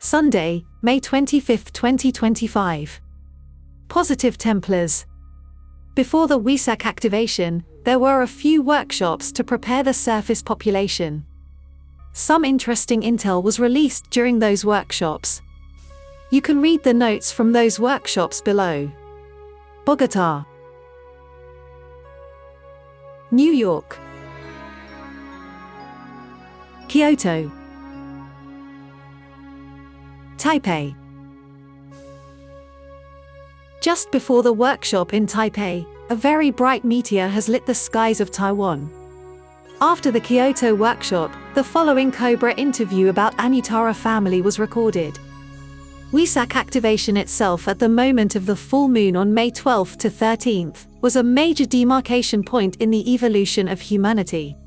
Sunday, May 25, 2025. Positive Templars. Before the WESAC activation, there were a few workshops to prepare the surface population. Some interesting intel was released during those workshops. You can read the notes from those workshops below. Bogota, New York, Kyoto, Taipei. Just before the workshop in Taipei, a very bright meteor has lit the skies of Taiwan. After the Kyoto workshop, the following Cobra interview about Anutara family was recorded. WESAC activation itself at the moment of the full moon on May 12 to 13th was a major demarcation point in the evolution of humanity.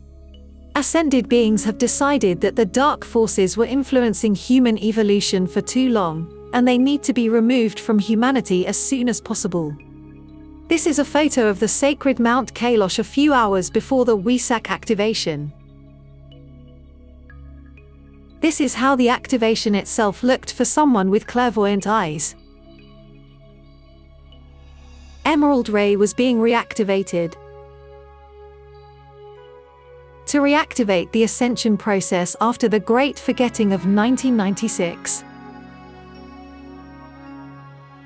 Ascended beings have decided that the dark forces were influencing human evolution for too long, and they need to be removed from humanity as soon as possible. This is a photo of the sacred Mount Kailash a few hours before the WESAC activation. This is how the activation itself looked for someone with clairvoyant eyes. Emerald Ray was being reactivated. To reactivate the ascension process after the Great Forgetting of 1996.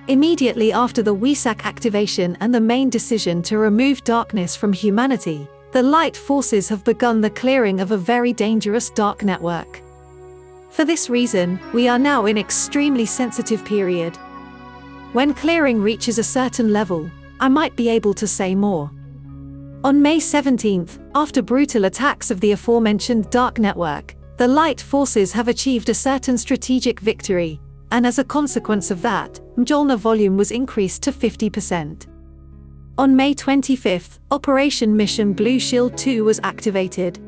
Immediately after the WESAC activation and the main decision to remove darkness from humanity, the light forces have begun the clearing of a very dangerous dark network. For this reason, we are now in extremely sensitive period. When clearing reaches a certain level, I might be able to say more. On May 17th, after brutal attacks of the aforementioned dark network, the light forces have achieved a certain strategic victory, and as a consequence of that, Mjolnir volume was increased to 50%. On May 25th, Operation Mission Blue Shield 2 was activated.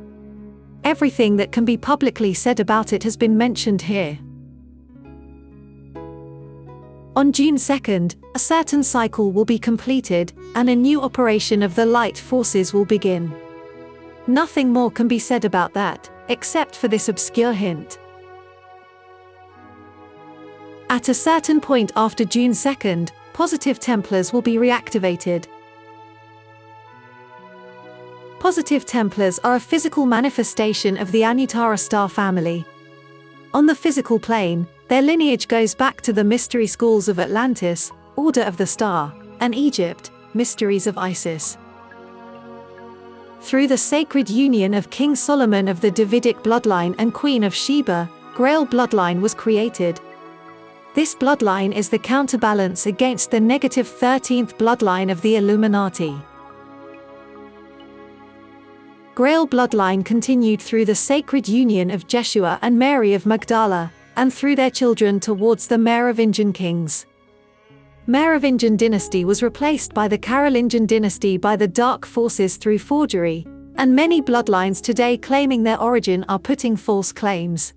Everything that can be publicly said about it has been mentioned here. On June 2nd, a certain cycle will be completed, and a new operation of the light forces will begin. Nothing more can be said about that, except for this obscure hint. At a certain point after June 2nd, Positive Templars will be reactivated. Positive Templars are a physical manifestation of the Anutara star family. On the physical plane, their lineage goes back to the mystery schools of Atlantis, Order of the Star, and Egypt, Mysteries of Isis. Through the sacred union of King Solomon of the Davidic bloodline and Queen of Sheba, Grail bloodline was created. This bloodline is the counterbalance against the negative 13th bloodline of the Illuminati. Grail bloodline continued through the sacred union of Jeshua and Mary of Magdala, and through their children towards the Merovingian kings. Merovingian dynasty was replaced by the Carolingian dynasty by the dark forces through forgery, and many bloodlines today claiming their origin are putting false claims.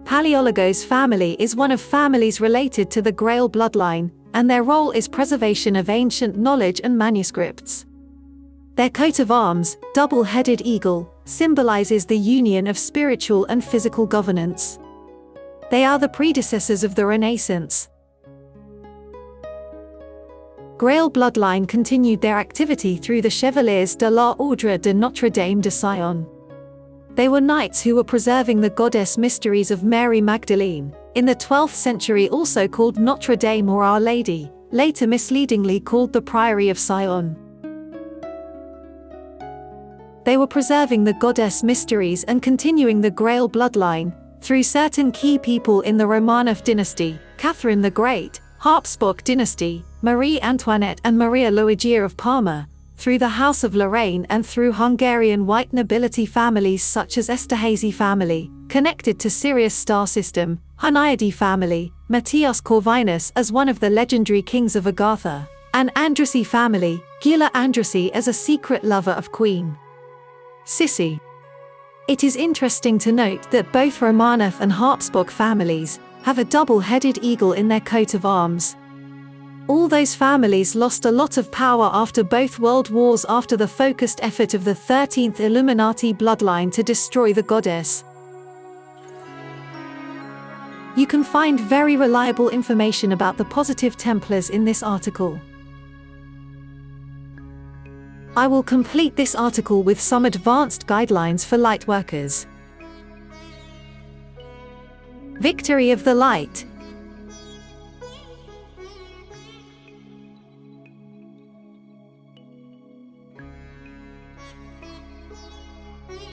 Paleologos family is one of families related to the Grail bloodline, and their role is preservation of ancient knowledge and manuscripts. Their coat of arms, double-headed eagle, symbolizes the union of spiritual and physical governance. They are the predecessors of the Renaissance. Grail bloodline continued their activity through the Chevaliers de l'Ordre de Notre Dame de Sion. They were knights who were preserving the goddess mysteries of Mary Magdalene, in the 12th century also called Notre Dame or Our Lady, later misleadingly called the Priory of Sion. They were preserving the goddess mysteries and continuing the Grail bloodline, through certain key people in the Romanov dynasty, Catherine the Great, Habsburg dynasty, Marie Antoinette and Maria Luigia of Parma, through the House of Lorraine and through Hungarian white nobility families such as Esterhazy family, connected to Sirius star system, Huniade family, Matthias Corvinus as one of the legendary kings of Agatha, and Andrassy family, Gila Andrassy as a secret lover of Queen Sissi. It is interesting to note that both Romanov and Habsburg families have a double-headed eagle in their coat of arms. All those families lost a lot of power after both world wars after the focused effort of the 13th Illuminati bloodline to destroy the goddess. You can find very reliable information about the positive Templars in this article. I will complete this article with some advanced guidelines for light workers. Victory of the Light.